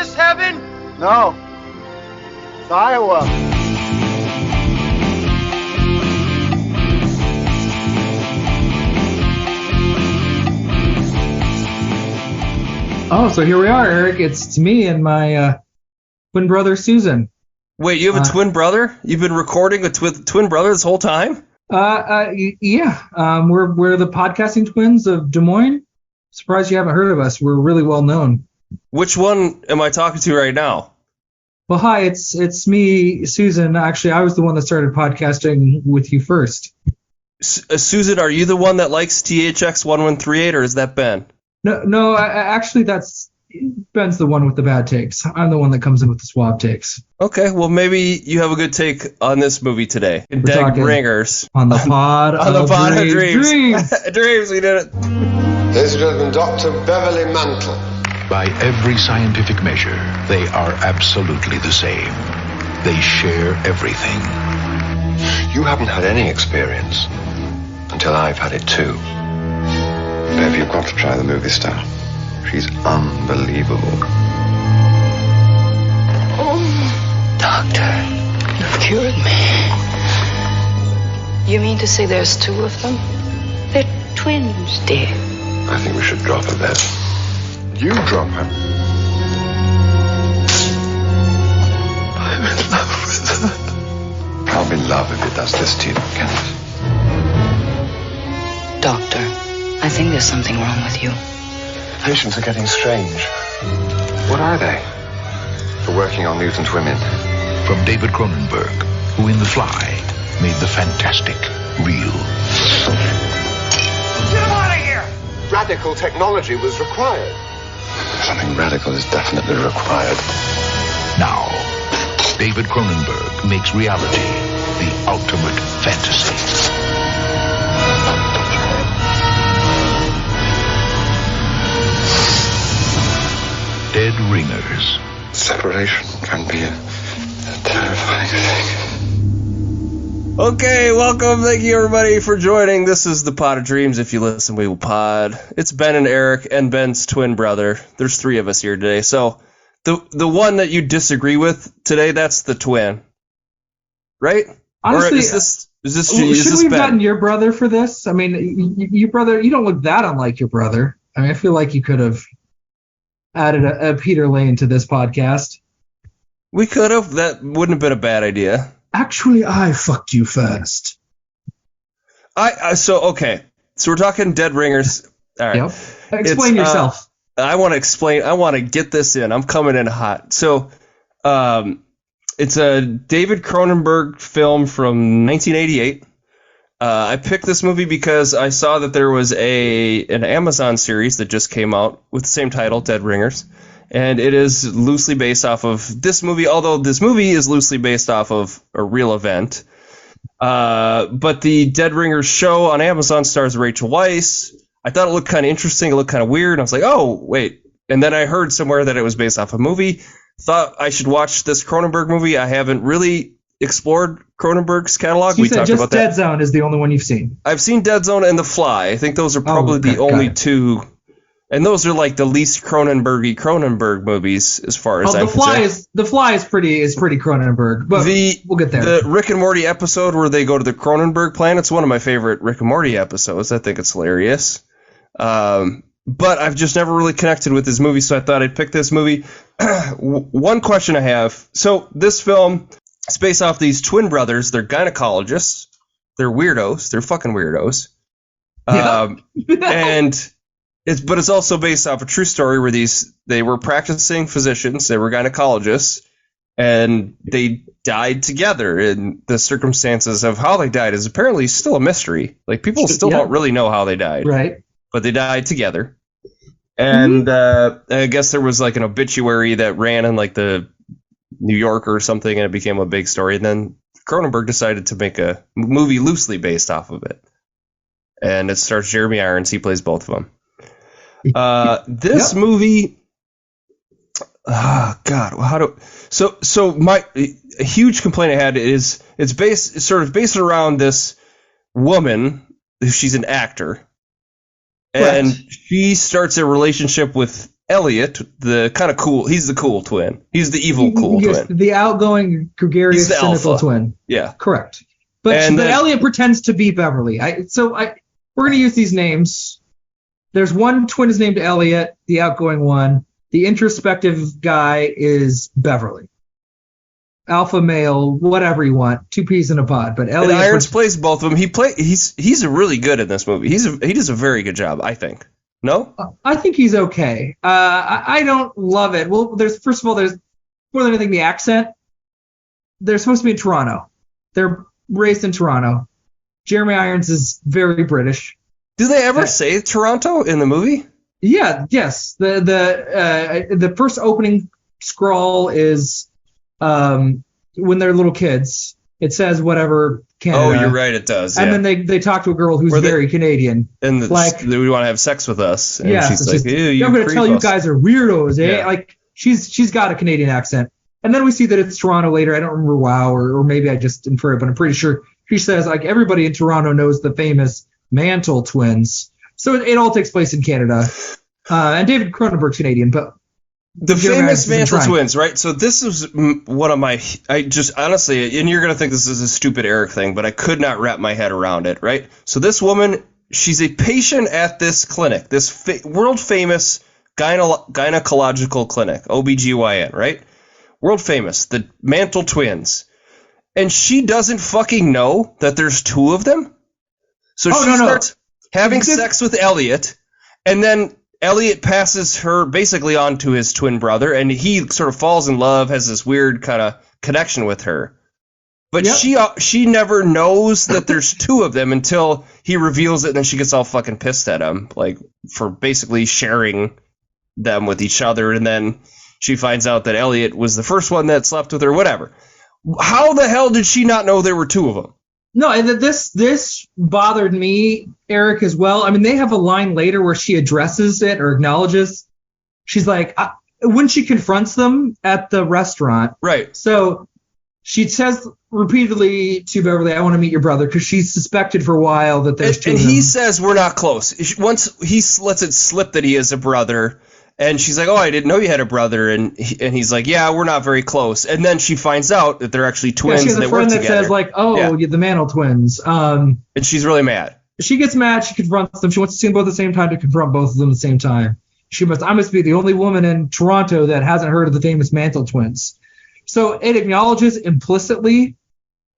this heaven? No. It's Iowa. Oh, so here we are, Eric. It's me and my twin brother, Susan. Wait, you have a twin brother? You've been recording with twin brother this whole time? Yeah. We're the podcasting twins of Des Moines. Surprised you haven't heard of us. We're really well known. Which one am I talking to right now? Well, hi, it's me, Susan. Actually, I was the one that started podcasting with you first. Susan, are you the one that likes THX 1138, or is that Ben? No. Actually, that's Ben's the one with the bad takes. I'm the one that comes in with the suave takes. Okay, well, maybe you have a good take on this movie today. Dead Ringers. On the pod of dreams. Dreams, we did it. Ladies and gentlemen, Dr. Beverly Mantle. By every scientific measure, they are absolutely the same. They share everything. You haven't had any experience until I've had it too. Bev, you've got to try the movie star. She's unbelievable. Oh, doctor, you've cured me. You mean to say there's two of them? They're twins, dear. I think we should drop her, Bev. You drop her. I'm in love with her. I'll be in love if it does this to you, Kenneth. Doctor, I think there's something wrong with you. Patients are getting strange. What are they? For working on mutant women. From David Cronenberg, who in The Fly made the fantastic real. Get him out of here! Radical technology was required. Something radical is definitely required. Now, David Cronenberg makes reality the ultimate fantasy. Dead Ringers. Separation can be a terrifying thing. Okay, welcome. Thank you, everybody, for joining. This is the Pod of Dreams. If you listen, we will pod. It's Ben and Eric and Ben's twin brother. There's three of us here today. So the one that you disagree with today, that's the twin, right? Honestly, or is this should we have Ben? gotten your brother for this? I mean, your brother, you don't look that unlike your brother. I mean, I feel like you could have added a Peter Lane to this podcast. We could have. That wouldn't have been a bad idea. Actually, I fucked you first. So we're talking Dead Ringers. All right. Yep. Explain yourself. I want to explain. I want to get this in. I'm coming in hot. So, it's a David Cronenberg film from 1988. I picked this movie because I saw that there was an Amazon series that just came out with the same title, Dead Ringers. And it is loosely based off of this movie, although this movie is loosely based off of a real event. But the Dead Ringers show on Amazon stars Rachel Weisz. I thought it looked kind of interesting. It looked kind of weird. I was like, oh, wait. And then I heard somewhere that it was based off a movie. Thought I should watch this Cronenberg movie. I haven't really explored Cronenberg's catalog. You we said talked just about Dead that. Zone is the only one you've seen. I've seen Dead Zone and The Fly. I think those are probably the only two. And those are like the least Cronenberg movies as far as I'm concerned. The Fly is pretty Cronenberg, but we'll get there. The Rick and Morty episode where they go to the Cronenberg planet's one of my favorite Rick and Morty episodes. I think it's hilarious. But I've just never really connected with this movie, so I thought I'd pick this movie. One question I have. So this film is based off these twin brothers. They're gynecologists. They're weirdos. They're fucking weirdos. And it's also based off a true story where they were practicing physicians. They were gynecologists, and they died together. And the circumstances of how they died is apparently still a mystery. Like, people still don't really know how they died. Right. But they died together. And I guess there was like an obituary that ran in like the New Yorker or something, and it became a big story. And then Cronenberg decided to make a movie loosely based off of it. And it stars Jeremy Irons. He plays both of them. This movie, God, a huge complaint I had is it's sort of based around this woman. She's an actor, and she starts a relationship with Elliot, the kind of cool, he's the cool twin. He's the evil cool twin. The outgoing, gregarious, He's the cynical alpha. twin. Yeah. Correct. But Elliot pretends to be Beverly. We're going to use these names. There's one twin is named Elliot, the outgoing one. The introspective guy is Beverly. Alpha male, whatever you want, two peas in a pod. But Elliot and Irons plays both of them. He's really good in this movie. He does a very good job, I think. No? I think he's okay. I don't love it. Well, there's more than anything the accent. They're supposed to be in Toronto. They're raised in Toronto. Jeremy Irons is very British. Do they ever say Toronto in the movie? Yeah. Yes. The first opening scroll is when they're little kids. It says whatever Canada. Oh, you're right. It does. And yeah. then they talk to a girl who's very Canadian. And we want to have sex with us. And yeah. she's like, ew, I'm going to tell you guys are weirdos, eh? Yeah. Like she's got a Canadian accent. And then we see that it's Toronto later. I don't remember wow or maybe I just infer it, but I'm pretty sure she says like everybody in Toronto knows the famous Mantle twins. So it all takes place in Canada. And David Cronenberg's Canadian, but the famous Mantle twins, right? So this is one of my, I just honestly, and you're going to think this is a stupid Eric thing, but I could not wrap my head around it, right? So this woman, she's a patient at this clinic, this world famous gynecological clinic, OBGYN, right? World famous, the Mantle twins. And she doesn't fucking know that there's two of them. So she starts having sex with Elliot, and then Elliot passes her basically on to his twin brother, and he sort of falls in love, has this weird kind of connection with her. But she never knows that there's two of them until he reveals it, and then she gets all fucking pissed at him, like for basically sharing them with each other, and then she finds out that Elliot was the first one that slept with her, whatever. How the hell did she not know there were two of them? No, and this bothered me, Eric, as well. I mean, they have a line later where she addresses it or acknowledges. She's like, when she confronts them at the restaurant. Right. So she says repeatedly to Beverly, I want to meet your brother, because she's suspected for a while that there's two of them. And he says we're not close. Once he lets it slip that he is a brother, and she's like, oh, I didn't know you had a brother. And he's like, yeah, we're not very close. And then she finds out that they're actually twins. Yeah, she has a friend that says, like, the Mantle twins. And she's really mad. She gets mad. She confronts them. She wants to see them both at the same time to confront both of them at the same time. I must be the only woman in Toronto that hasn't heard of the famous Mantle twins. So it acknowledges implicitly.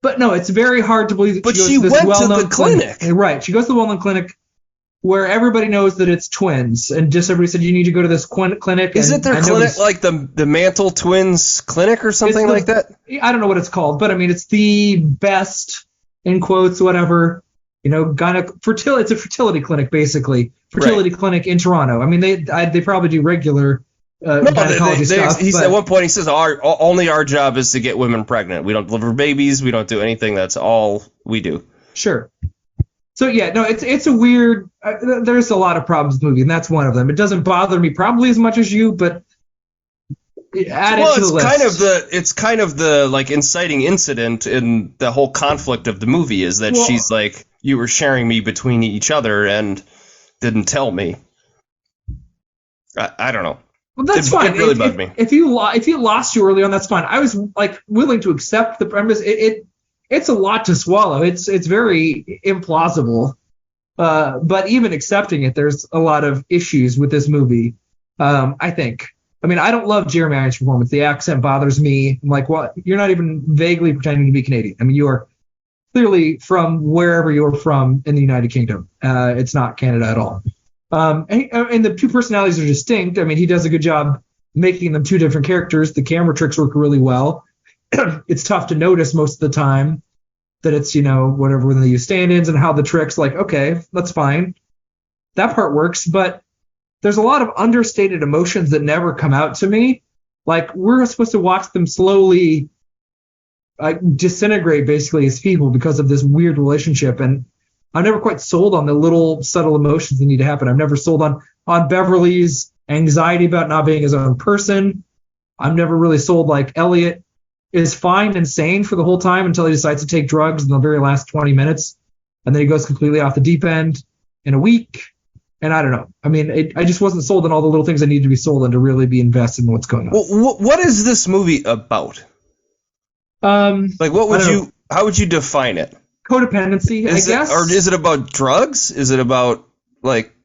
But no, it's very hard to believe that she went to the clinic. Right. She goes to the well-known clinic where everybody knows that it's twins, and just everybody said you need to go to this clinic. Is it their clinic, like the Mantle Twins clinic or something like that? I don't know what it's called, but I mean it's the best, in quotes, whatever, fertility. It's a fertility clinic basically, clinic in Toronto. I mean they probably do regular gynecology stuff. At one point he says only our job is to get women pregnant. We don't deliver babies. We don't do anything. That's all we do. Sure. So yeah, no, it's a weird. There's a lot of problems with the movie, and that's one of them. It doesn't bother me probably as much as you, but add it to the list. It's kind of the like inciting incident in the whole conflict of the movie is that she's like, you were sharing me between each other and didn't tell me. I don't know. Well, that's fine. It really bugged me. If you lost you early on, that's fine. I was like willing to accept the premise. It's a lot to swallow. It's very implausible. But even accepting it, there's a lot of issues with this movie. I think. I mean, I don't love Jeremy Irons' performance. The accent bothers me. I'm like, what? You're not even vaguely pretending to be Canadian. I mean, you are clearly from wherever you're from in the United Kingdom. It's not Canada at all. And the two personalities are distinct. I mean, he does a good job making them two different characters. The camera tricks work really well. It's tough to notice most of the time that it's, whatever, when they use stand-ins and how the tricks, like, okay, that's fine. That part works, but there's a lot of understated emotions that never come out to me. Like, we're supposed to watch them slowly disintegrate, basically, as people because of this weird relationship. And I'm never quite sold on the little subtle emotions that need to happen. I'm never sold on Beverly's anxiety about not being his own person. I'm never really sold, like, Elliot is fine and sane for the whole time until he decides to take drugs in the very last 20 minutes. And then he goes completely off the deep end in a week. And I don't know. I mean, I just wasn't sold on all the little things I needed to be sold on to really be invested in what's going on. Well, what is this movie about? Like, how would you define it? Codependency, I guess. Or is it about drugs? Is it about, like,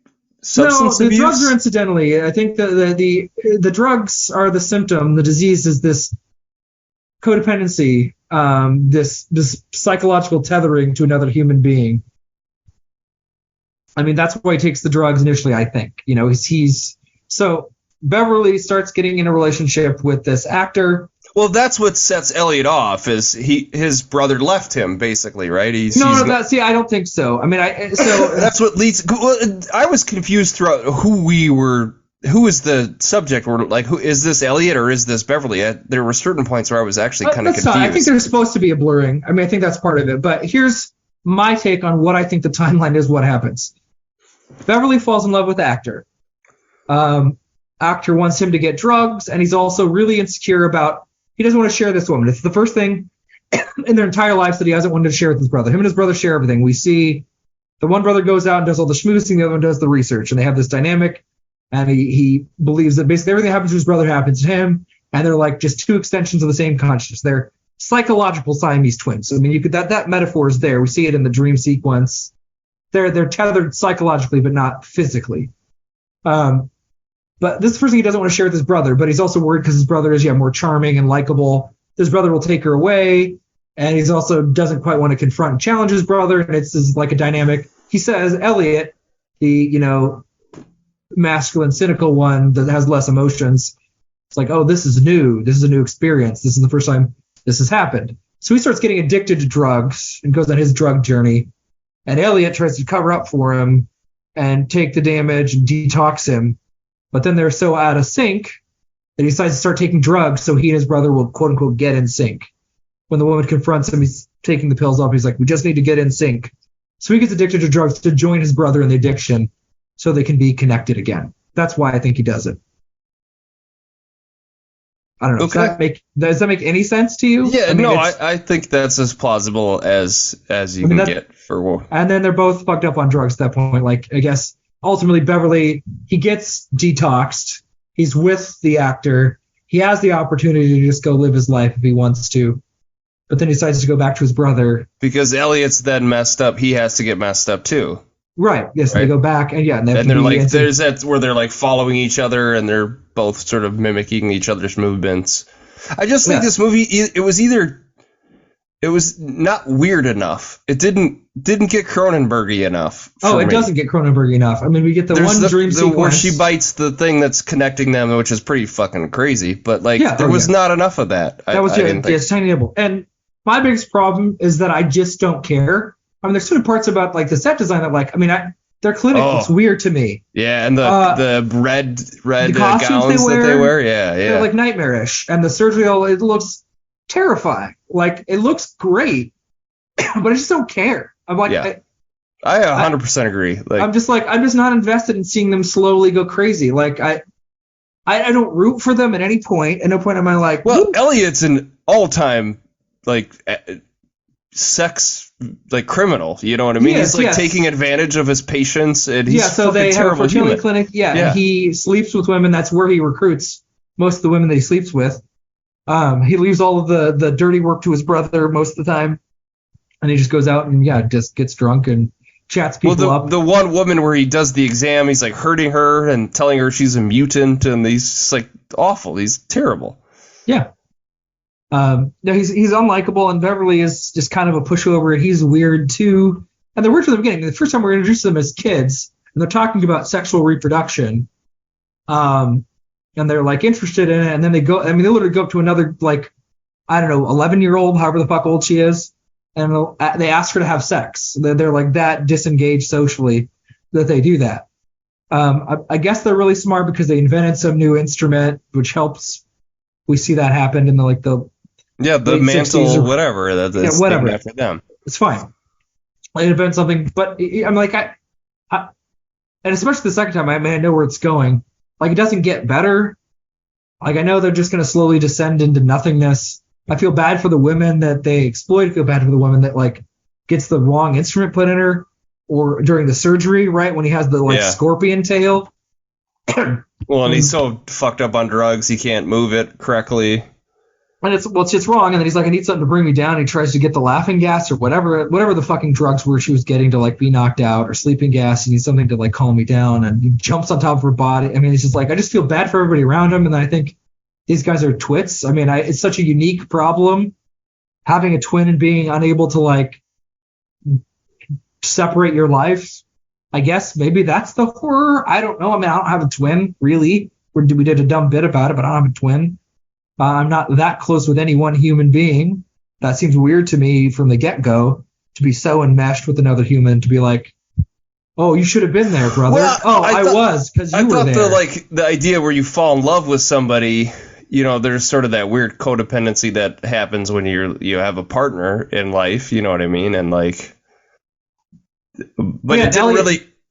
substance abuse? No, the drugs are incidentally. I think the drugs are the symptom. The disease is this codependency, this psychological tethering to another human being. I mean, that's why he takes the drugs initially, I think. You know, so Beverly starts getting in a relationship with this actor. Well, that's what sets Elliot off, is his brother left him, basically, right? I don't think so. I mean, that's what leads. Well, I was confused throughout who is the subject. Who is this, Elliot or is this Beverly? There were certain points where I was actually kind of confused. I think there's supposed to be a blurring. I mean, I think that's part of it. But here's my take on what I think the timeline is. What happens? Beverly falls in love with actor. Actor wants him to get drugs, and he's also really insecure about. He doesn't want to share this woman. It's the first thing in their entire lives that he hasn't wanted to share with his brother. Him and his brother share everything. We see the one brother goes out and does all the schmoozing, the other one does the research, and they have this dynamic. And he believes that basically everything that happens to his brother happens to him, and they're like just two extensions of the same consciousness. They're psychological Siamese twins. I mean, you could that metaphor is there. We see it in the dream sequence. They're tethered psychologically, but not physically. But this is the first thing he doesn't want to share with his brother, but he's also worried because his brother is more charming and likable. His brother will take her away, and he's also doesn't quite want to confront and challenge his brother, and it's like a dynamic. He says, Elliot, the, masculine, cynical one that has less emotions, it's like, oh, this is new. This is a new experience. This is the first time this has happened. So he starts getting addicted to drugs and goes on his drug journey, and Elliot tries to cover up for him and take the damage and detox him. But then they're so out of sync that he decides to start taking drugs so he and his brother will, quote unquote, get in sync. When the woman confronts him, he's taking the pills off. He's like, we just need to get in sync. So he gets addicted to drugs to join his brother in the addiction so they can be connected again. That's why I think he does it. I don't know. Okay. Does that make any sense to you? Yeah, I think that's as plausible as you can get for war. And then they're both fucked up on drugs at that point. Like, I guess ultimately Beverly, he gets detoxed. He's with the actor. He has the opportunity to just go live his life if he wants to. But then he decides to go back to his brother. Because Elliot's then messed up. He has to get messed up too. Right. Yes. Right. They go back and they're like, there's that where they're like following each other and they're both sort of mimicking each other's movements. I just think this movie, it was not weird enough. It didn't get Cronenberg-y enough. It doesn't get Cronenberg enough. I mean, we get there's dream sequence where she bites the thing that's connecting them, which is pretty fucking crazy. But there was not enough of that. It's tiny nibble. And my biggest problem is that I just don't care. I mean, there's certain parts about like the set design that their clinic looks weird to me. Yeah, and the red the gowns that they wear. Yeah. They're like nightmarish, and the surgery it looks terrifying. Like, it looks great, but I just don't care. I'm like, I 100% agree. Like, I'm just not invested in seeing them slowly go crazy. Like, I don't root for them at any point. At no point am I like, well, whoop. Elliot's an all-time like sex like criminal. You know what I mean? He's taking advantage of his patients, and he's so they have a fertility clinic. Yeah, and he sleeps with women. That's where he recruits most of the women that he sleeps with. He leaves all of the dirty work to his brother most of the time, and he just goes out and just gets drunk and chats people up. The one woman where he does the exam, he's like hurting her and telling her she's a mutant, and he's just like awful. He's terrible. Yeah. He's unlikable, and Beverly is just kind of a pushover, and he's weird too. And they're weird from the beginning. The first time we're introduced to them as kids, and they're talking about sexual reproduction. And they're like interested in it, and then they literally go up to another, like, I don't know, 11-year-old, however the fuck old she is, and they ask her to have sex. They're like that disengaged socially that they do that. I guess they're really smart because they invented some new instrument which helps. We see that happen in the mantle, whatever. That's whatever after them. It's fine. They invent something, but I'm like, I and especially the second time, I know where it's going. Like, it doesn't get better. Like, I know they're just going to slowly descend into nothingness. I feel bad for the women that they exploit. I feel bad for the woman that, like, gets the wrong instrument put in her. or during the surgery, right when he has the scorpion tail. Well, and he's so fucked up on drugs he can't move it correctly. And it's just wrong. And then he's like, I need something to bring me down. And he tries to get the laughing gas or whatever the fucking drugs were she was getting to like be knocked out, or sleeping gas. He needs something to like calm me down. And he jumps on top of her body. I mean, it's just like, I just feel bad for everybody around him. And then I think these guys are twits. I mean, it's such a unique problem, having a twin and being unable to like separate your life. I guess maybe that's the horror. I don't know. I mean, I don't have a twin, really. We did a dumb bit about it, but I don't have a twin. I'm not that close with any one human being. That seems weird to me from the get-go, to be so enmeshed with another human, to be like, oh, you should have been there, brother. Well, I was, because you were there. I thought the idea where you fall in love with somebody, you know, there's sort of that weird codependency that happens when you have a partner in life, you know what I mean? And like... But yeah,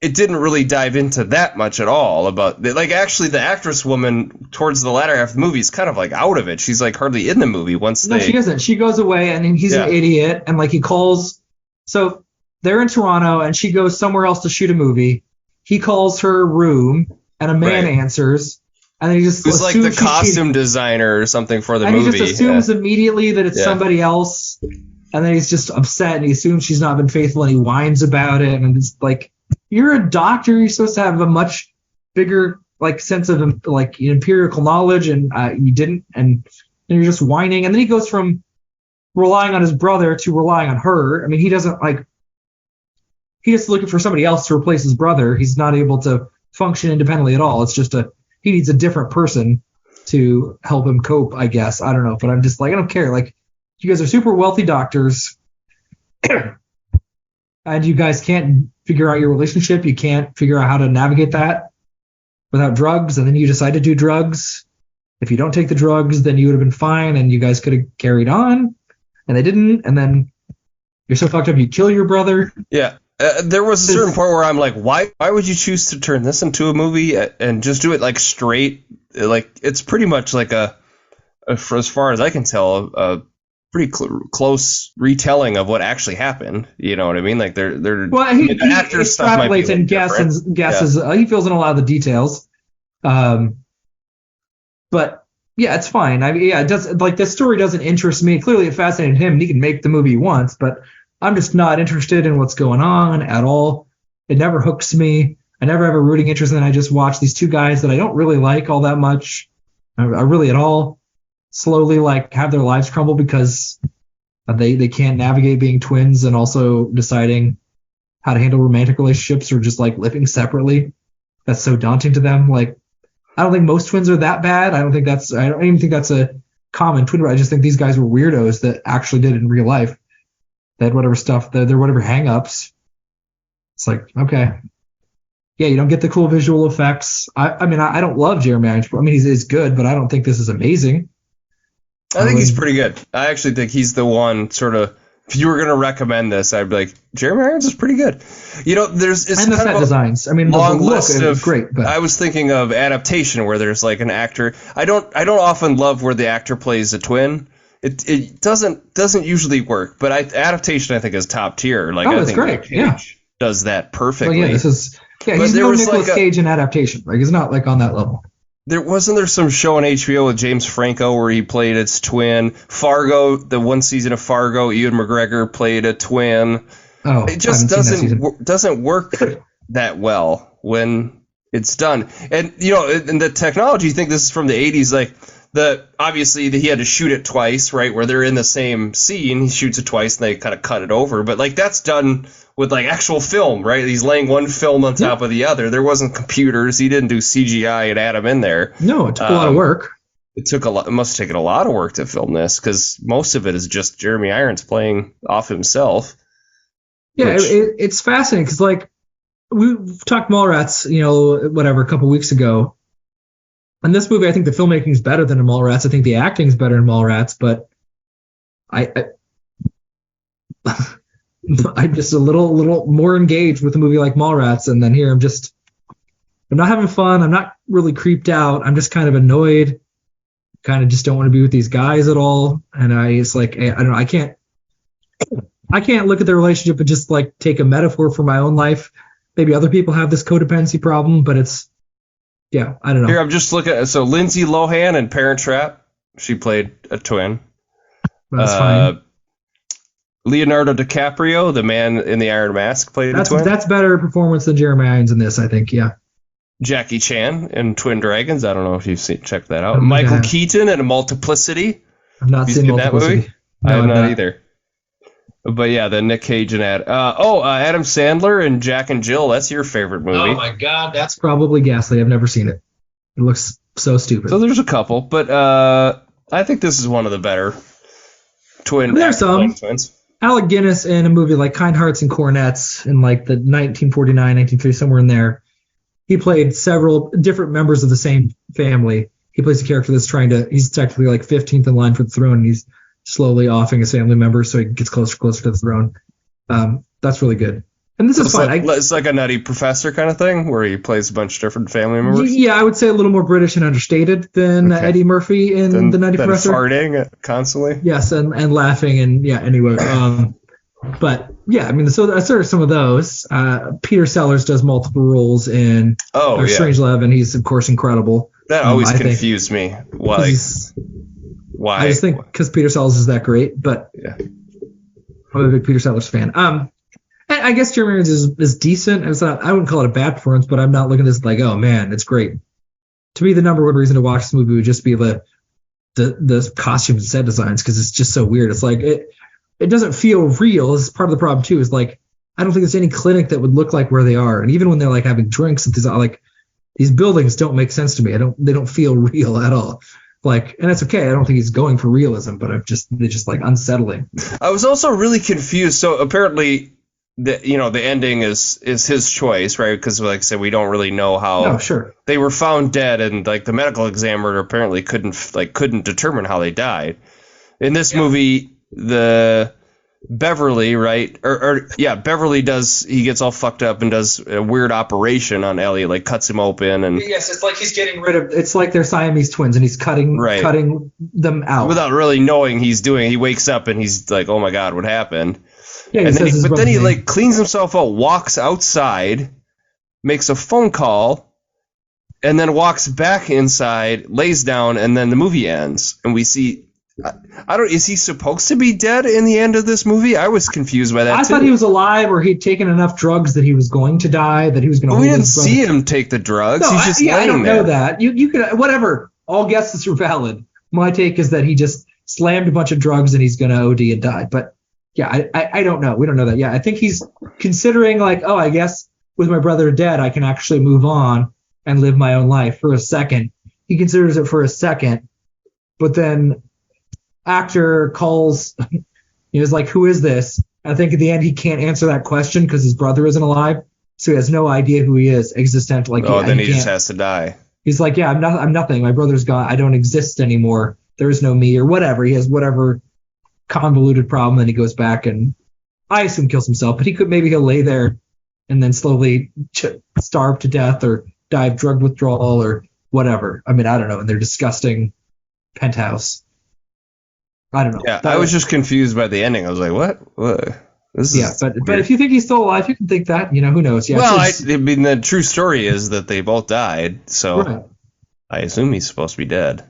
it didn't really dive into that much at all about, like, actually the actress woman towards the latter half of the movie is kind of like out of it. She's like hardly in the movie No, she isn't. She goes away and he's an idiot, and like he calls. So they're in Toronto and she goes somewhere else to shoot a movie. He calls her room and a man answers, and then he just who's like the costume designer or something for the movie. And he just assumes immediately that it's somebody else. And then he's just upset and he assumes she's not been faithful and he whines about it. And it's like, you're a doctor. You're supposed to have a much bigger like sense of like empirical knowledge, and you didn't. And you're just whining. And then he goes from relying on his brother to relying on her. I mean, he's looking for somebody else to replace his brother. He's not able to function independently at all. It's just he needs a different person to help him cope, I guess. I don't know. But I'm just like, I don't care. Like, you guys are super wealthy doctors, and you guys can't figure out your relationship. You can't figure out how to navigate that without drugs, and then you decide to do drugs. If you don't take the drugs, then you would have been fine, and you guys could have carried on, and they didn't, and then you're so fucked up you kill your brother. Yeah. There was a certain point where I'm like, why would you choose to turn this into a movie and just do it like straight? Like, it's pretty much like for as far as I can tell, a pretty close retelling of what actually happened. You know what I mean? Like he extrapolates and guesses. Yeah. He fills in a lot of the details. But yeah, it's fine. I mean, it does, like, this story doesn't interest me. Clearly it fascinated him and he can make the movie he wants, but I'm just not interested in what's going on at all. It never hooks me. I never have a rooting interest, and I just watch these two guys that I don't really like all that much. I really at all. Slowly like have their lives crumble because they can't navigate being twins and also deciding how to handle romantic relationships or just like living separately. That's so daunting to them. Like, I don't think most twins are that bad. I don't even think that's a common twin. I just think these guys were weirdos that actually did it in real life. They had whatever stuff, their whatever hang-ups. It's like, okay. Yeah, you don't get the cool visual effects. I mean, I don't love Jeremy Irons. I mean, he's good, but I don't think this is amazing. I think he's pretty good. I actually think he's the one sort of, if you were going to recommend this, I'd be like, Jeremy Irons is pretty good. You know, it's and the set designs. I mean, the look is great. But I was thinking of Adaptation, where there's like an actor. I don't often love where the actor plays a twin. It doesn't usually work, but Adaptation I think is top tier. Like, I think great. Cage does that perfectly. Well, he's no Nicolas Cage in Adaptation. Like, he's not like on that level. There some show on HBO with James Franco where he played its twin. Fargo, the one season of Fargo, Ewan McGregor played a twin. Oh, it just doesn't work that well when it's done. And you know, in the technology, you think this is from the 80s, like obviously he had to shoot it twice, right? Where they're in the same scene, he shoots it twice and they kind of cut it over. But like, that's done with like actual film, right? He's laying one film on top of the other. There wasn't computers. He didn't do CGI and add him in there. No, it took a lot of work. It must have taken a lot of work to film this, because most of it is just Jeremy Irons playing off himself. Yeah, it's fascinating because like we talked Mallrats, you know, whatever, a couple weeks ago. In this movie, I think the filmmaking is better than in Mallrats. I think the acting is better in Mallrats, but I'm just a little more engaged with a movie like Mallrats, and then here I'm not having fun. I'm not really creeped out. I'm just kind of annoyed. Kind of just don't want to be with these guys at all. And it's like, I don't know. I I can't look at the relationship and just like take a metaphor for my own life. Maybe other people have this codependency problem, but I don't know. Here, I'm just looking at, so Lindsay Lohan in Parent Trap, she played a twin. That's fine. Leonardo DiCaprio, the man in the Iron Mask, played a twin. That's better performance than Jeremy Irons in this, I think. Yeah. Jackie Chan in Twin Dragons. I don't know if you've checked that out. Michael Keaton in Multiplicity. I've not seen Multiplicity. That movie? I have not either. But yeah, the Nick Cage and Adam Sandler and Jack and Jill. That's your favorite movie. Oh my God, that's probably ghastly. I've never seen it. It looks so stupid. So there's a couple, but I think this is one of the better There's some. twins. Alec Guinness in a movie like Kind Hearts and Cornets in like the 1949, 1950, somewhere in there. He played several different members of the same family. He plays a character that's he's technically like 15th in line for the throne, and he's slowly offing his family members so he gets closer to the throne. That's really good. And this is fun. It's like a Nutty Professor kind of thing where he plays a bunch of different family members. Yeah, I would say a little more British and understated than Eddie Murphy in The Nutty Professor. Farting constantly. Yes, and laughing and anyway. But yeah, I mean, so that's sort of some of those. Peter Sellers does multiple roles in Strangelove, and he's of course incredible. That always confused me. Why? I just think because Peter Sellers is that great, but yeah. I'm a big Peter Sellers fan. I guess Jeremy Irons is decent. I wouldn't call it a bad performance, but I'm not looking at this like, oh man, it's great. To me, the number one reason to watch this movie would just be the costumes and set designs, because it's just so weird. It's like it doesn't feel real. This is part of the problem too. Is like I don't think there's any clinic that would look like where they are, and even when they're like having drinks, these buildings don't make sense to me. They don't feel real at all. Like, and that's okay. I don't think he's going for realism, but they're just like unsettling. I was also really confused. So apparently, the ending is his choice, right? Because like I said, we don't really know how. No, sure. They were found dead, and like the medical examiner apparently couldn't determine how they died. In this movie, the Beverly, right? Beverly he gets all fucked up and does a weird operation on Elliot, like cuts him open, and yes, it's like he's getting rid of. It's like they're Siamese twins, and he's cutting them out without really knowing he's doing. He wakes up and he's like, "Oh my God, what happened?" Yeah, then he like cleans himself out, walks outside, makes a phone call, and then walks back inside, lays down, and then the movie ends, and we see. Is he supposed to be dead in the end of this movie? I was confused by that. I thought he was alive, or he'd taken enough drugs that he was going to die, that he was going to. We didn't see him take the drugs. No, he's just laying I don't there. know that. You could whatever. All guesses are valid. My take is that he just slammed a bunch of drugs and he's going to OD and die. But yeah, I don't know. We don't know that. Yeah, I think he's considering like, oh, I guess with my brother dead, I can actually move on and live my own life for a second. He considers it for a second, but then. Actor calls, he's like, who is this? I think at the end he can't answer that question because his brother isn't alive, so he has no idea who he is existential. Like, then he just has to die. He's like, yeah, I'm nothing. My brother's gone. I don't exist anymore. There is no me, or whatever. He has whatever convoluted problem, and he goes back and I assume kills himself. But he'll lay there and then slowly starve to death or die of drug withdrawal or whatever. I mean, I don't know. In their disgusting penthouse. I don't know. Yeah, I was just confused by the ending. I was like, what? But if you think he's still alive, you can think that. Who knows? Yeah. Well, I mean, the true story is that they both died, so right. I assume he's supposed to be dead.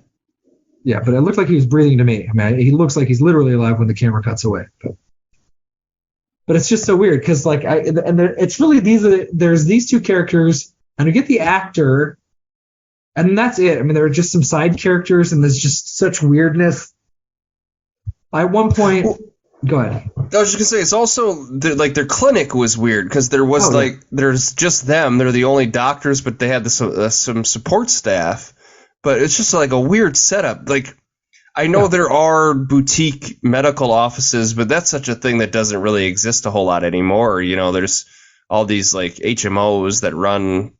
Yeah, but it looked like he was breathing to me. I mean, he looks like he's literally alive when the camera cuts away. But it's just so weird because, like, it's really there's these two characters, and you get the actor, and that's it. I mean, there are just some side characters, and there's just such weirdness. At one point, go ahead. I was just gonna say it's also like their clinic was weird because there was there's just them. They're the only doctors, but they had some support staff. But it's just like a weird setup. Like I know there are boutique medical offices, but that's such a thing that doesn't really exist a whole lot anymore. There's all these like HMOs that run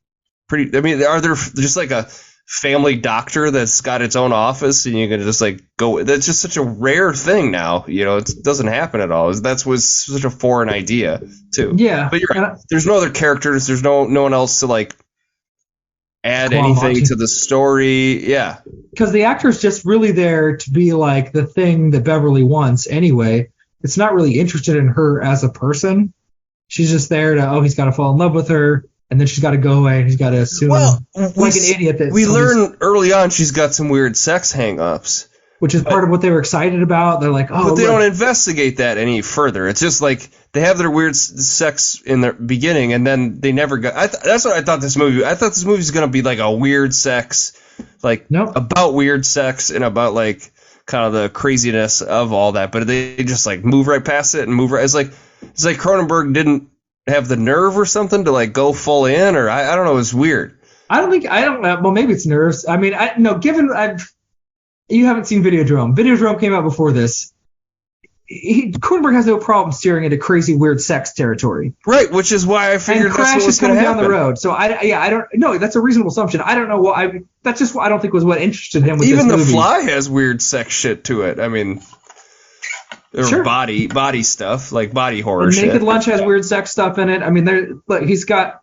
pretty. I mean, are there just like a family doctor that's got its own office and you can just like go? That's just such a rare thing now. It doesn't happen at all. That was such a foreign idea too. Yeah, but you're right. There's no other characters. There's no one else to like add anything to the story. Yeah, because the actor's just really there to be like the thing that Beverly wants anyway. it's not really interested in her as a person. She's just there to, he's got to fall in love with her, and then she's got to go away, and he's got to assume like an idiot that we learn early on she's got some weird sex hang-ups. Which is part of what they were excited about. They're like, but they don't investigate that any further. It's just like they have their weird sex in the beginning, and then they never got. That's what I thought this movie. I thought this movie was gonna be like a weird sex, about weird sex and about like kind of the craziness of all that. But they just like move right past it and move right. It's like Cronenberg didn't have the nerve or something to like go full in, or I don't know. It was weird. I don't know. Well, maybe it's nerves. I mean, you haven't seen Videodrome. Videodrome came out before this. Cronenberg has no problem steering into crazy, weird sex territory. Right, which is why I figured that's what was going to happen. Down the road. So I don't know. That's a reasonable assumption. I don't know what that's just what I don't think was what interested him with even this movie. The Fly has weird sex shit to it. I mean, or body stuff, like body horror shit. Naked Lunch has weird sex stuff in it. I mean, he's got.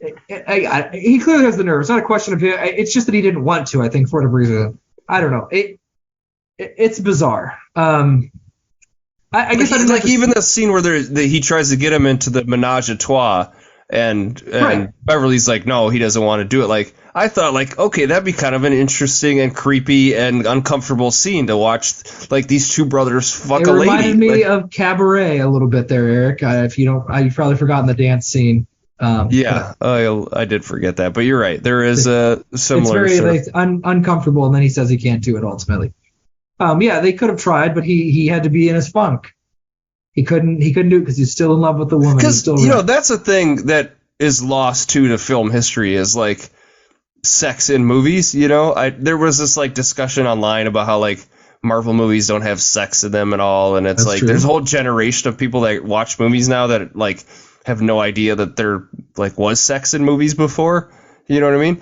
He clearly has the nerve. It's not a question of him. It's just that he didn't want to. I think for whatever reason. I don't know. It's bizarre. I guess I didn't like even the scene where he tries to get him into the menage a trois, and right. Beverly's like, no, he doesn't want to do it. Like I thought, like okay, that'd be kind of an interesting and creepy and uncomfortable scene to watch, like these two brothers fuck a lady. It reminded me of Cabaret a little bit there, Eric. If you don't, you've probably forgotten the dance scene. I did forget that, but you're right. There is a similar. It's very uncomfortable, and then he says he can't do it ultimately. They could have tried, but he had to be in his funk. He couldn't do it because he's still in love with the woman. Because that's a thing that is lost to film history is like sex in movies. There was this like discussion online about how like Marvel movies don't have sex in them at all, and it's that's like true. There's a whole generation of people that watch movies now that like have no idea that there like was sex in movies before. You know what I mean?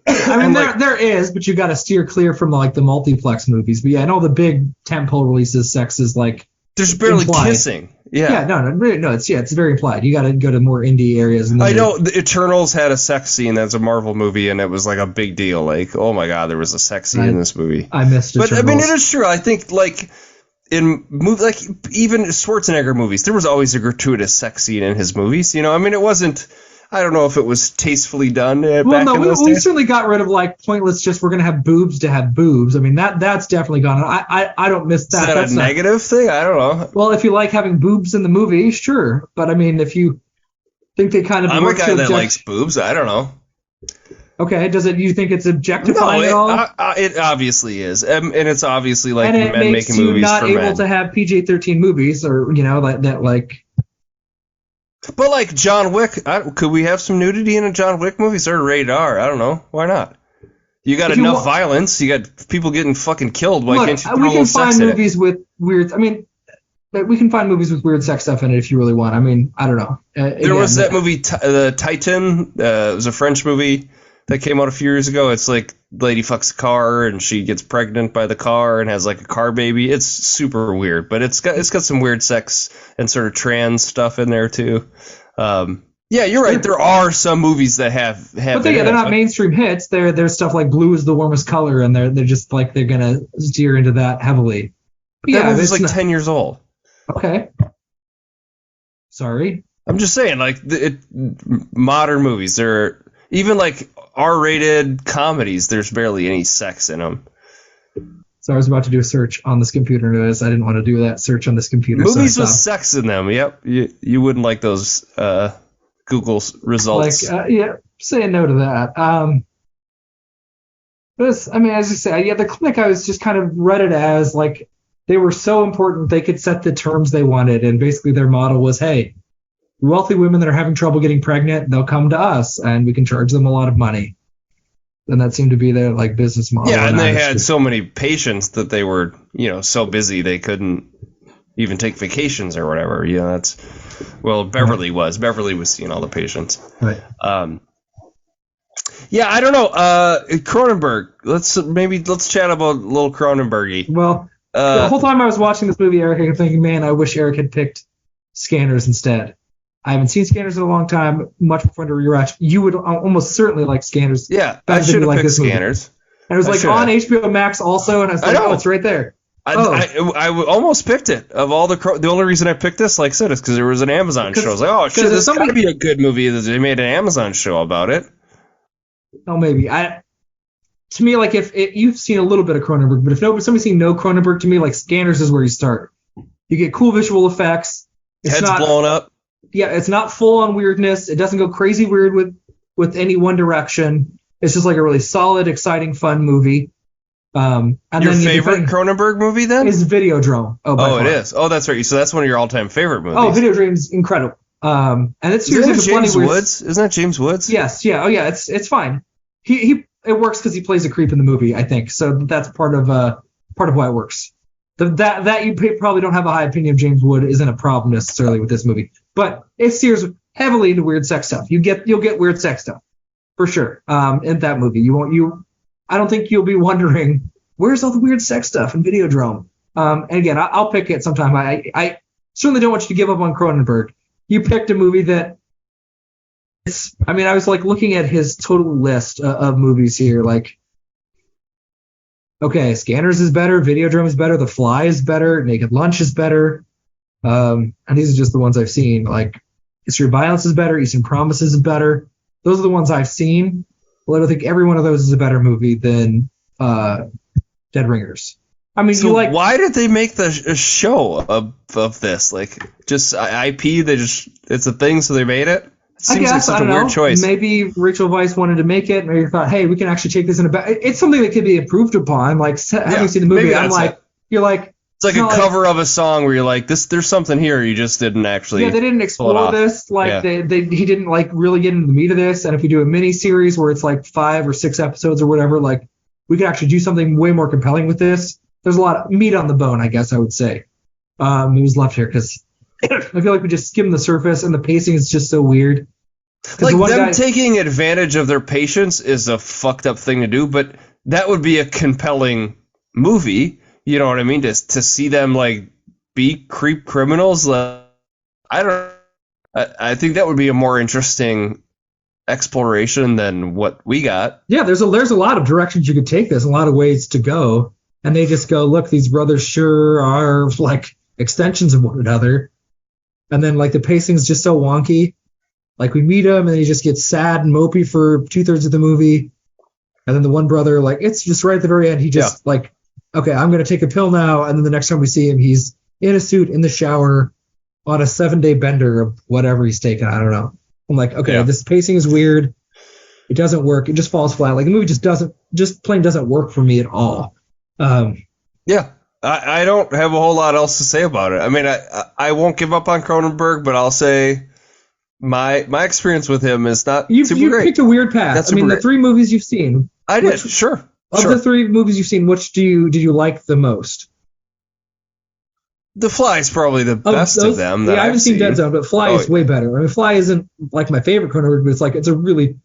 I mean, there is, but you got to steer clear from like the multiplex movies. But yeah, in all the big tentpole releases, sex is like there's barely kissing. Yeah, no, it's very implied. You got to go to more indie areas. I know the Eternals had a sex scene that's a Marvel movie, and it was like a big deal. Like, oh my god, there was a sex scene in this movie. I missed it. But I mean, it is true. I think like. In movies, like even Schwarzenegger movies, there was always a gratuitous sex scene in his movies. I mean, it wasn't. I don't know if it was tastefully done. We certainly got rid of like pointless. Just we're gonna have boobs to have boobs. I mean that's definitely gone. I don't miss that. Is that that's a negative thing? I don't know. Well, if you like having boobs in the movie, sure. But I mean, if you think they kind of I'm a guy that likes boobs. I don't know. Okay, you think it's objectifying at all? It obviously is, and it's obviously like men making movies for men. And it makes you not able to have PG-13 movies, or like. But like John Wick, could we have some nudity in a John Wick movie? Or rated R? I don't know. Why not? You got enough violence. You got people getting fucking killed. Why can't you throw a little sex in it? We can find movies with weird. I mean, we can find movies with weird sex stuff in it if you really want. I mean, I don't know. There was that movie, The Titan. It was a French movie that came out a few years ago. It's like lady fucks a car and she gets pregnant by the car and has like a car baby. It's super weird, but it's got some weird sex and sort of trans stuff in there too. Yeah, you're right. There are some movies that have. But they're not mainstream hits. There's stuff like Blue is the Warmest Color, and they're just like they're gonna steer into that heavily. But that movie's like 10 years old. Okay. Sorry. I'm just saying, like modern movies. They're even like R-rated comedies. There's barely any sex in them. So I was about to do a search on this computer. Notice I didn't want to do that search on this computer. Movies with sex in them. Yep. You wouldn't like those Google results. Saying no to that. As I say, the clinic, I was just kind of read it as like they were so important they could set the terms they wanted, and basically their model was, hey, wealthy women that are having trouble getting pregnant, they'll come to us, and we can charge them a lot of money. And that seemed to be their like business model. Yeah, and they had so many patients that they were, so busy they couldn't even take vacations or whatever. Beverly was. Beverly was seeing all the patients. Right. I don't know. Cronenberg. Let's chat about little Cronenberg-y. Well, the whole time I was watching this movie, Eric, I kept thinking, man, I wish Eric had picked Scanners instead. I haven't seen Scanners in a long time. Much fun to rewatch. You would almost certainly like Scanners. Yeah, I should have picked Scanners. And it was on HBO Max also, and I was like, it's right there. I almost picked it. Of all the only reason I picked this, like I said, is because there was an Amazon show. I was like, oh shit, this got to be a good movie. They made an Amazon show about it. Oh, maybe. To me, like if you've seen a little bit of Cronenberg, but if somebody's seen no Cronenberg, to me, like Scanners is where you start. You get cool visual effects. Heads blown up. Yeah, it's not full on weirdness. It doesn't go crazy weird with any one direction. It's just like a really solid, exciting, fun movie. And your favorite Cronenberg movie then is Videodrome. It is. Oh, that's right. So that's one of your all-time favorite movies. Oh, Videodrome's incredible. And it's James Woods. Isn't that James Woods? Yes. Yeah. Oh, yeah. It's fine. It works because he plays a creep in the movie, I think. So that's part of why it works. That you probably don't have a high opinion of James Wood isn't a problem necessarily with this movie, but it steers heavily into weird sex stuff. You'll get weird sex stuff for sure. In that movie, I don't think you'll be wondering where's all the weird sex stuff in Videodrome. And again, I'll pick it sometime. I certainly don't want you to give up on Cronenberg. You picked a movie that. I was like looking at his total list of movies here, like. Okay, Scanners is better, Videodrome is better, The Fly is better, Naked Lunch is better, and these are just the ones I've seen. Like History of Violence is better, Eastern Promises is better. Those are the ones I've seen. Well, I don't think every one of those is a better movie than Dead Ringers. I mean, so why did they make the show of this? Like, just IP? It's a thing, so they made it. Seems like such a weird choice. Maybe Rachel Weisz wanted to make it. Maybe thought, hey, we can actually take this in it's something that could be improved upon. Like having seen the movie, I'm like, you're like, it's like a cover of a song where you're like, there's something here you just didn't actually. Yeah, they didn't explore this. Like he didn't like really get into the meat of this. And if we do a mini series where it's like 5 or 6 episodes or whatever, like we could actually do something way more compelling with this. There's a lot of meat on the bone, I guess I would say. It was left here because I feel like we just skimmed the surface and the pacing is just so weird. Like them taking advantage of their patients is a fucked up thing to do, but that would be a compelling movie. You know what I mean? To see them like be creep criminals. I think that would be a more interesting exploration than what we got. Yeah, there's a lot of directions you could take this, a lot of ways to go, and they just go, look, these brothers sure are like extensions of one another, and then like the pacing's just so wonky. Like we meet him and he just gets sad and mopey for 2/3 of the movie. And then the one brother, like it's just right at the very end. He just like, okay, I'm going to take a pill now. And then the next time we see him, he's in a suit in the shower on a 7-day bender of whatever he's taking. I don't know. I'm like, okay, this pacing is weird. It doesn't work. It just falls flat. Like the movie just plain doesn't work for me at all. I don't have a whole lot else to say about it. I mean, I won't give up on Cronenberg, but I'll say my experience with him is not super great. You picked a weird path. The 3 movies you've seen. I did, sure. Of the 3 movies you've seen, which did you like the most? The Fly is probably the best of them. I haven't seen Dead Zone, but Fly is way better. I mean, Fly isn't like my favorite Cronenberg, but it's like it's a really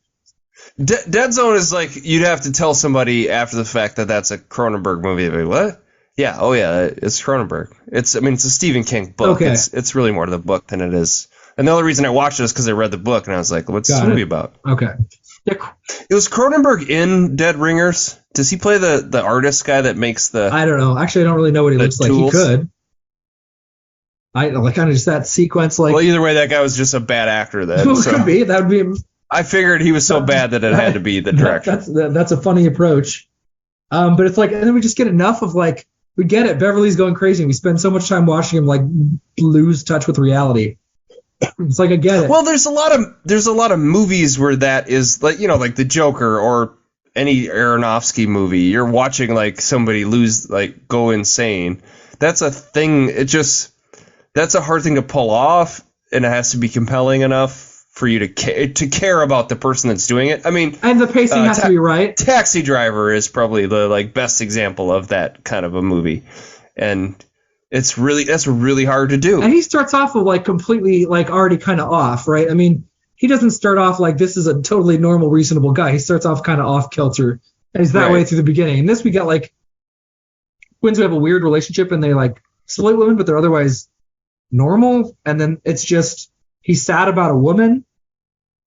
Dead Zone is like you'd have to tell somebody after the fact that that's a Cronenberg movie. Like, what? Yeah, it's Cronenberg. It's a Stephen King book. Okay. It's really more to the book than it is. And the only reason I watched it is because I read the book, and I was like, what's this movie about? Okay. It was Cronenberg in Dead Ringers? Does he play the artist guy that makes the... I don't know. Actually, I don't really know what he looks like. He could. I like kind of just that sequence. Like, well, either way, that guy was just a bad actor then. It could be. That would be... I figured he was so bad that it had to be the director. That's a funny approach. But it's like, and then we just get enough of like, we get it. Beverly's going crazy. And we spend so much time watching him like lose touch with reality. It's like I get it. Well, there's a lot of movies where that is like, you know, like The Joker or any Aronofsky movie. You're watching like somebody go insane. That's a thing. That's a hard thing to pull off, and it has to be compelling enough for you to care about the person that's doing it. I mean, and the pacing has to be right. Taxi Driver is probably the like best example of that kind of a movie, and that's really hard to do. And he starts off with like completely like already kind of off, right? I mean, he doesn't start off like this is a totally normal, reasonable guy. He starts off kind of off kilter, and he's that way through the beginning. And this we got like twins who have a weird relationship, and they like split women, but they're otherwise normal. And then it's just he's sad about a woman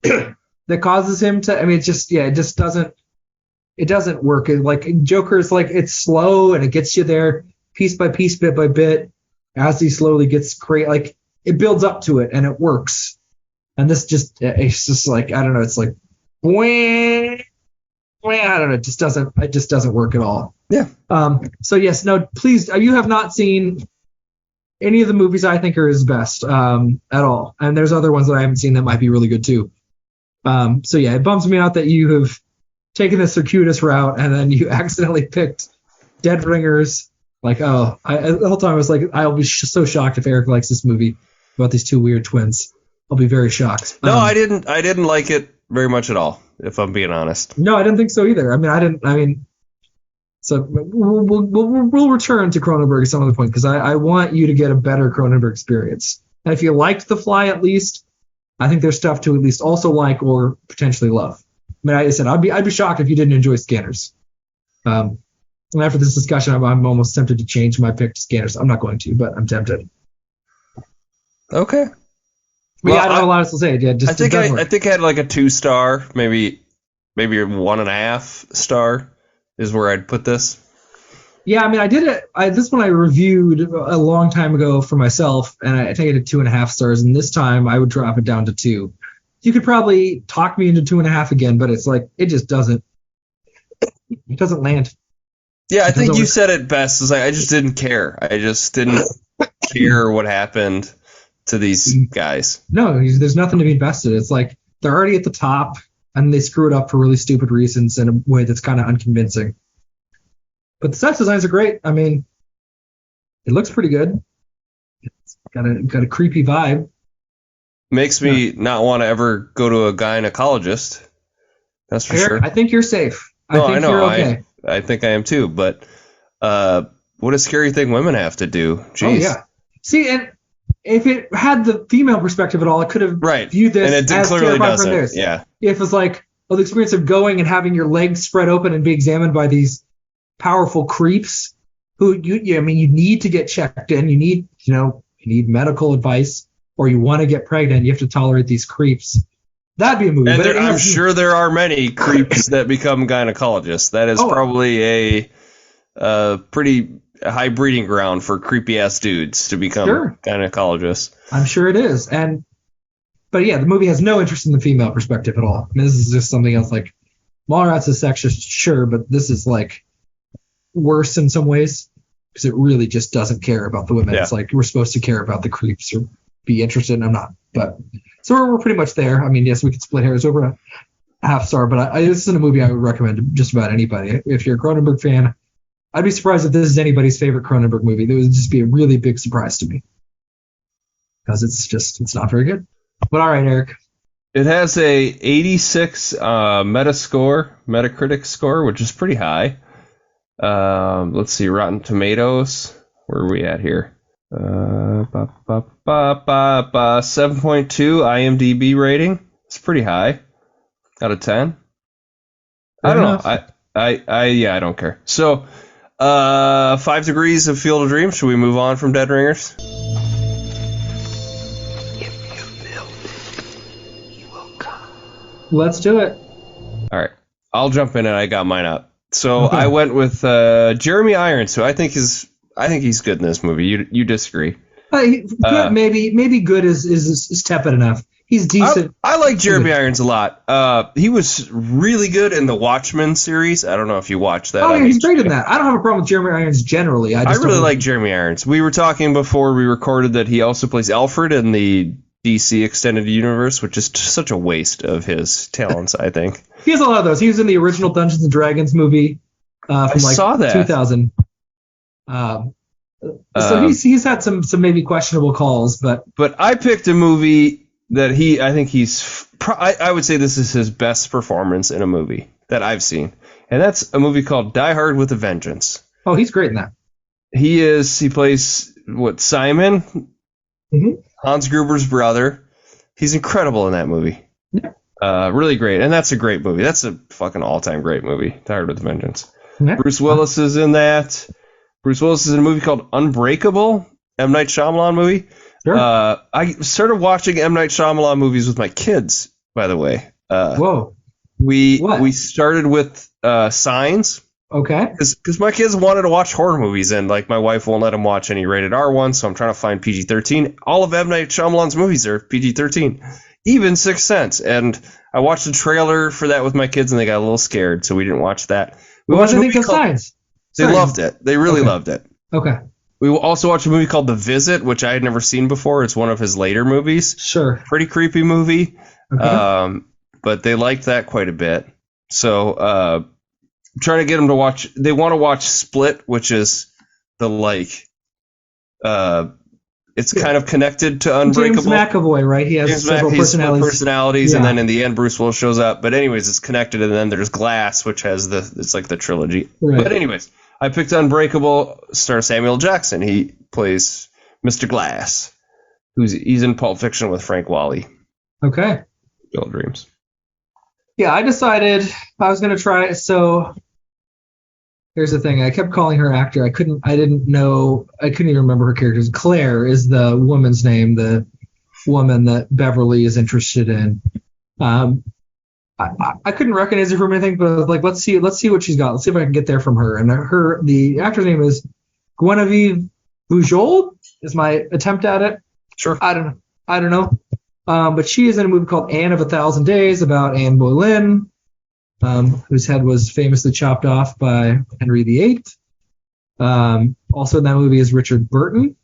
that causes him to. I mean, it just doesn't work. Like Joker's like it's slow and it gets you there. piece by piece, bit by bit, as he slowly gets great. Like it builds up to it and it works. And this it's just like, I don't know, it's like, I don't know, it just doesn't work at all. Yeah. So yes, no, please, you have not seen any of the movies I think are his best at all. And there's other ones that I haven't seen that might be really good too. So yeah, it bums me out that you have taken the circuitous route and then you accidentally picked Dead Ringers. Like, the whole time I was like, I'll be so shocked if Eric likes this movie about these two weird twins. I'll be very shocked. No, I didn't like it very much at all, if I'm being honest. No, I didn't think so either. So we'll return to Cronenberg at some other point because I want you to get a better Cronenberg experience. And if you liked The Fly at least, I think there's stuff to at least also like or potentially love. I mean, I said I'd be shocked if you didn't enjoy Scanners. And after this discussion, I'm almost tempted to change my pick to Scanners. I'm not going to, but I'm tempted. Okay. Well, yeah, I don't have a lot else to say. Yeah, I think I had like a 2-star, maybe a 1.5 star is where I'd put this. Yeah, I mean, I did it. This one I reviewed a long time ago for myself, and I think I did 2.5 stars. And this time I would drop it down to 2. You could probably talk me into 2.5 again, but it's like it just doesn't. It doesn't land. Yeah, I think you said it best. It's like I just didn't care. I just didn't care what happened to these guys. No, there's nothing to be invested. It's like they're already at the top, and they screw it up for really stupid reasons in a way that's kind of unconvincing. But the set designs are great. I mean, it looks pretty good. It's got a creepy vibe. Makes me not want to ever go to a gynecologist. That's for sure. I think you're safe. No, I know. You're okay. I think I am too. But what a scary thing women have to do. Jeez. Oh yeah. See, and if it had the female perspective at all, it could have viewed this and it as clearly terrifying doesn't. from this. Yeah. If it's like, the experience of going and having your legs spread open and be examined by these powerful creeps who you need to get checked in. You need medical advice, or you want to get pregnant. You have to tolerate these creeps. That'd be a movie. And I'm sure there are many creeps that become gynecologists. That is probably a pretty high breeding ground for creepy ass dudes to become gynecologists. I'm sure it is. But yeah, the movie has no interest in the female perspective at all. I mean, this is just something else. Like Mallrats is sexist, sure, but this is like worse in some ways because it really just doesn't care about the women. Yeah. It's like we're supposed to care about the creeps or be interested, and I'm not. But so we're pretty much there. I mean, yes, we could split hairs over a half star, but this isn't a movie I would recommend to just about anybody. If you're a Cronenberg fan, I'd be surprised if this is anybody's favorite Cronenberg movie. It would just be a really big surprise to me because it's not very good. But all right, Eric. It has a 86 Metacritic score, which is pretty high. Let's see, Rotten Tomatoes. Where are we at here? 7.2 IMDb rating. It's pretty high. Out of 10. I don't know. I don't care. So, 5 Degrees of Field of Dreams. Should we move on from Dead Ringers? Let's do it. All right. I'll jump in and I got mine up. So I went with Jeremy Irons, who I think he's good in this movie. You disagree? Good, maybe good is tepid enough. He's decent. I like Jeremy Irons a lot. He was really good in the Watchmen series. I don't know if you watched that. Oh yeah, he's great in that. I don't have a problem with Jeremy Irons generally. I really like Jeremy Irons. We were talking before we recorded that he also plays Alfred in the DC Extended Universe, which is such a waste of his talents, I think. He has a lot of those. He was in the original Dungeons and Dragons movie from 2000. So he's had some maybe questionable calls, but I picked a movie that I would say this is his best performance in a movie that I've seen, and that's a movie called Die Hard with a Vengeance. Oh, he's great in that. He plays Simon, Hans Gruber's brother. He's incredible in that movie. Yeah. Really great, and that's a great movie. That's a fucking all-time great movie, Die Hard with a Vengeance. Yeah. Bruce Willis is in that. Bruce Willis is in a movie called Unbreakable, M. Night Shyamalan movie. Sure. I started watching M. Night Shyamalan movies with my kids, by the way. Whoa. We started with Signs. Okay. Because my kids wanted to watch horror movies, and like my wife won't let them watch any rated R ones, so I'm trying to find PG-13. All of M. Night Shyamalan's movies are PG-13, even Sixth Sense. And I watched the trailer for that with my kids, and they got a little scared, so we didn't watch that. What do they think of Signs? They loved it. They really loved it. Okay. We also watched a movie called The Visit, which I had never seen before. It's one of his later movies. Sure. Pretty creepy movie. Okay. But they liked that quite a bit. So I'm trying to get them to watch. They want to watch Split, which is the it's kind of connected to Unbreakable. James McAvoy, right? He has several personalities, and then in the end, Bruce Willis shows up. But anyways, it's connected, and then there's Glass, which has it's like the trilogy. Right. But anyways, I picked Unbreakable. Star Samuel Jackson. He plays Mr. Glass, he's in Pulp Fiction with Frank Whaley. Okay. Field of Dreams. Yeah, I decided I was gonna try. So here's the thing. I kept calling her actor. I couldn't even remember her characters. Claire is the woman's name, the woman that Beverly is interested in. I couldn't recognize her from anything, but I was like, let's see what she's got. Let's see if I can get there from her. And the actor's name is Genevieve Bujold is my attempt at it. Sure. I don't know. But she is in a movie called Anne of 1,000 Days about Anne Boleyn, whose head was famously chopped off by Henry VIII. Also in that movie is Richard Burton.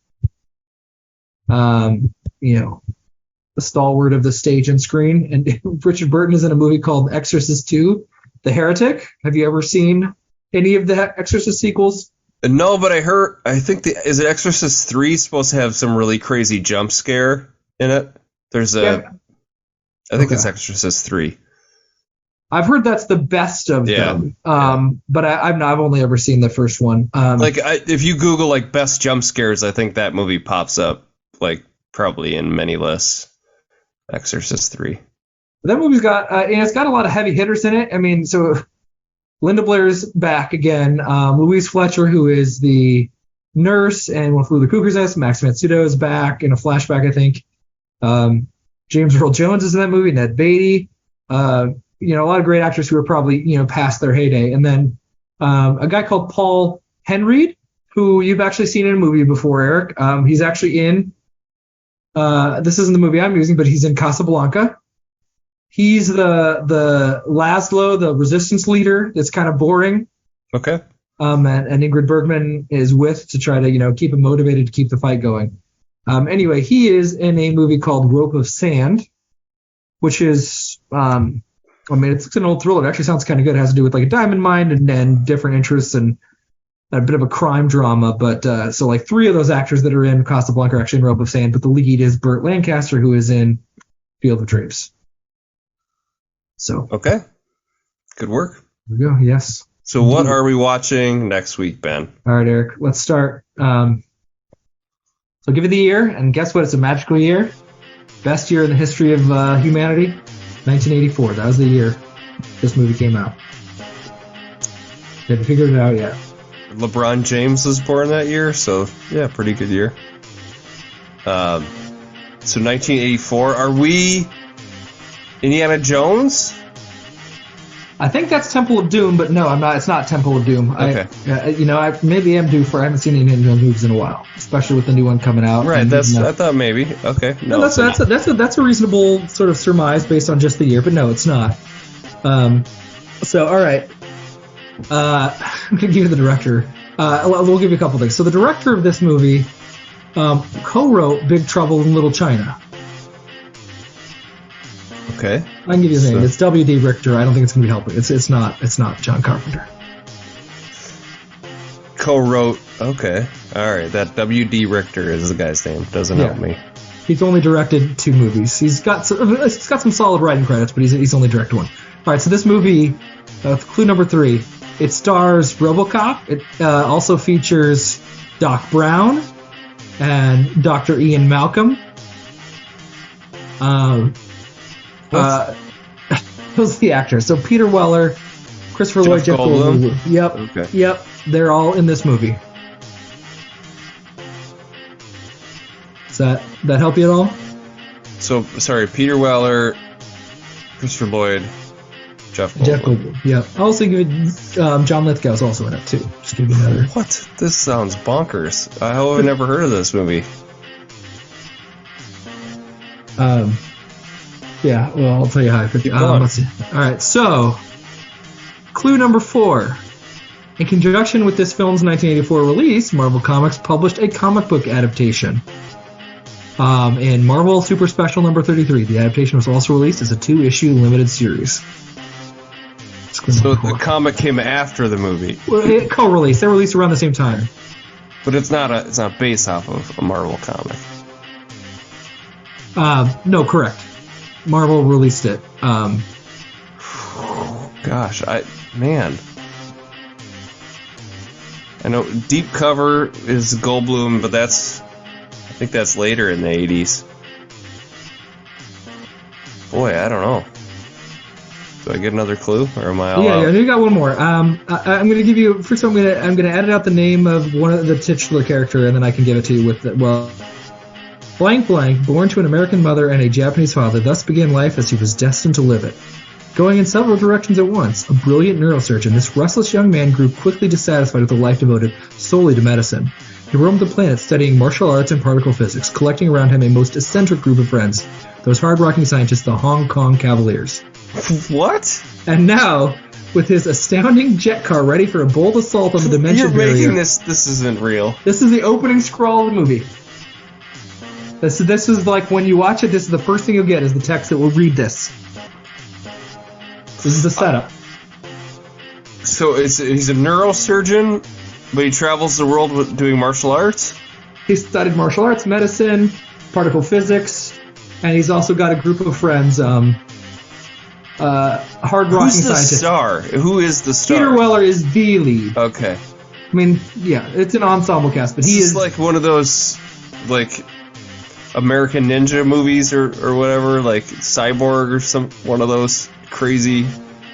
The stalwart of the stage and screen. And Richard Burton is in a movie called Exorcist II, The Heretic. Have you ever seen any of the Exorcist sequels? No, but I think is it Exorcist 3 supposed to have some really crazy jump scare in it? I think it's Exorcist 3. I've heard that's the best of them. But I've only ever seen the first one. If you Google like best jump scares, I think that movie pops up like probably in many lists. Exorcist 3. That movie's got it's got a lot of heavy hitters in it. I mean, so Linda Blair's back again. Louise Fletcher, who is the nurse and One Flew the Cuckoo's Nest. Max von Sydow is back in a flashback, I think. James Earl Jones is in that movie. Ned Beatty. A lot of great actors who are probably past their heyday. And then a guy called Paul Henreid, who you've actually seen in a movie before, Eric. He's actually in. This isn't the movie I'm using, but he's in Casablanca. He's the Laszlo, the resistance leader. That's kind of boring. Okay. And Ingrid Bergman is with to try to keep him motivated to keep the fight going. Anyway, he is in a movie called Rope of Sand, which is it's an old thriller. It actually sounds kind of good. It has to do with like a diamond mine and different interests and a bit of a crime drama. But so like three of those actors that are in Casablanca are actually in Rope of Sand, but the lead is Burt Lancaster, who is in Field of Dreams. So okay, good work. There we go. Yes. So what are we watching next week, Ben? All right, Eric. Let's start. So I'll give you the year, and guess what? It's a magical year. Best year in the history of humanity, 1984. That was the year this movie came out. Haven't figured it out yet. LeBron James was born that year, so yeah, pretty good year. So 1984. Are we Indiana Jones? I think that's Temple of Doom, but no, I'm not. It's not Temple of Doom. Okay. I maybe am due for. I haven't seen Indiana Jones movies in a while, especially with the new one coming out. Right. I thought maybe. Okay. No, that's a reasonable sort of surmise based on just the year, but no, it's not. So all right. I'm gonna give you the director. We'll give you a couple things. So the director of this movie co-wrote Big Trouble in Little China. Okay. I can give you his name. It's W.D. Richter. I don't think it's going to be helping. It's not John Carpenter. Co-wrote. Okay. All right. That W.D. Richter is the guy's name. Doesn't help me. He's only directed 2 movies. He's got some solid writing credits, but he's only directed 1. All right. So this movie, clue number 3, it stars RoboCop. It also features Doc Brown and Dr. Ian Malcolm. Those are the actors. So Peter Weller, Christopher Lloyd, Jeff Goldblum. Yep. Okay. Yep. They're all in this movie. Does that help you at all? So sorry, Peter Weller, Christopher Lloyd, Jeff Goldblum. Jeff Goldblum. Yeah. I also give it. John Lithgow's also in it too. Just give you another. What? This sounds bonkers. I hope I've never heard of this movie. Yeah. Well, I'll tell you how I picked it. Let's see. All right. So, clue number 4. In conjunction with this film's 1984 release, Marvel Comics published a comic book adaptation. In Marvel Super Special number 33, the adaptation was also released as a 2-issue limited series. So the comic came after the movie. Well, it co-released. They released around the same time. But it's not based off of a Marvel comic. No, correct. Marvel released it. Gosh, I know Deep Cover is Goldblum, but I think that's later in the 80s. Boy, I don't know. Do I get another clue, or am I all out? Yeah, you got one more. I'm going to give you, first I'm going to edit out the name of one of the titular character, and then I can give it to you with blank blank, born to an American mother and a Japanese father, thus began life as he was destined to live it. Going in several directions at once, a brilliant neurosurgeon, this restless young man grew quickly dissatisfied with a life devoted solely to medicine. He roamed the planet studying martial arts and particle physics, collecting around him a most eccentric group of friends, those hard-rocking scientists, the Hong Kong Cavaliers. What? And now, with his astounding jet car ready for a bold assault on the dimension barrier... You're making this isn't real. This is the opening scroll of the movie. This is like, when you watch it, this is the first thing you'll get, is the text that will read this. This is the setup. So he's a neurosurgeon, but he travels the world doing martial arts? He studied martial arts, medicine, particle physics, and he's also got a group of friends, hard-rocking scientists. Who's the scientists. star? Who is the star? Peter Weller is the lead. Okay. I mean, yeah, it's an ensemble cast, but he is like one of those, like, American Ninja movies or whatever, like Cyborg or one of those crazy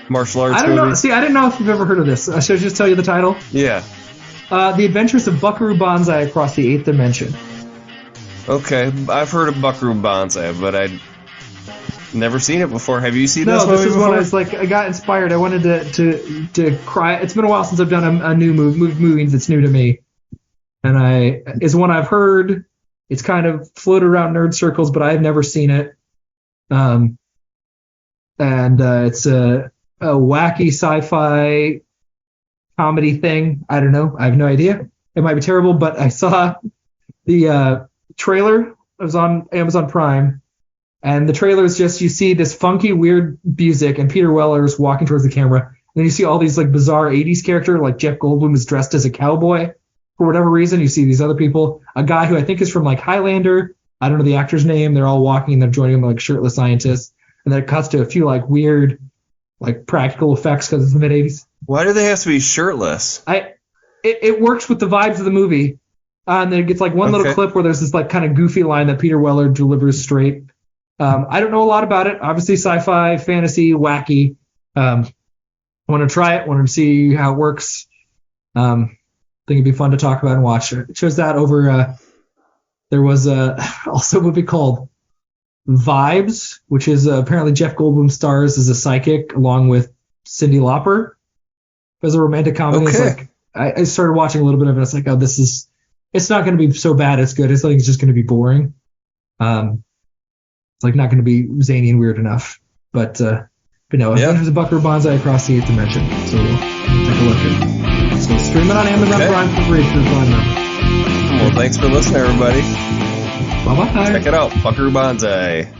martial arts movies. I didn't know if you've ever heard of this. Should I just tell you the title? Yeah. The Adventures of Buckaroo Banzai Across the Eighth Dimension. Okay, I've heard of Buckaroo Banzai, but I'd never seen it before. Have you seen this movie? No, this is before? when I got inspired. I wanted to cry. It's been a while since I've done a new movie that's new to me, and is one I've heard. It's kind of floated around nerd circles, but I've never seen it. And it's a wacky sci-fi comedy thing. I don't know. I have no idea. It might be terrible, but I saw the trailer. It was on Amazon Prime, and the trailer is just, you see this funky, weird music, and Peter Weller is walking towards the camera. And then you see all these like bizarre 80s characters, like Jeff Goldblum is dressed as a cowboy. For whatever reason, you see these other people. A guy who I think is from like Highlander. I don't know the actor's name. They're all walking and they're joining him like shirtless scientists. And then it cuts to a few like weird, like practical effects because it's the mid 80s. Why do they have to be shirtless? It works with the vibes of the movie. And then it gets like one little clip where there's this like kind of goofy line that Peter Weller delivers straight. I don't know a lot about it. Obviously sci-fi, fantasy, wacky. I want to try it. Want to see how it works. I think it'd be fun to talk about and watch. It shows that over. There was also a movie called Vibes, which is apparently Jeff Goldblum stars as a psychic along with Cyndi Lauper. It was a romantic comedy. Okay. It's like, I started watching a little bit of it. It's like, oh, it's not going to be so bad it's good. It's like it's just going to be boring. It's like not going to be zany and weird enough. But no, Adventures of Buckaroo Banzai Across the Eighth Dimension. So take a look at it. So stream it on Amazon Prime for free. Well, thanks for listening, everybody. Bye-bye. Check it out, Buckaroo Banzai.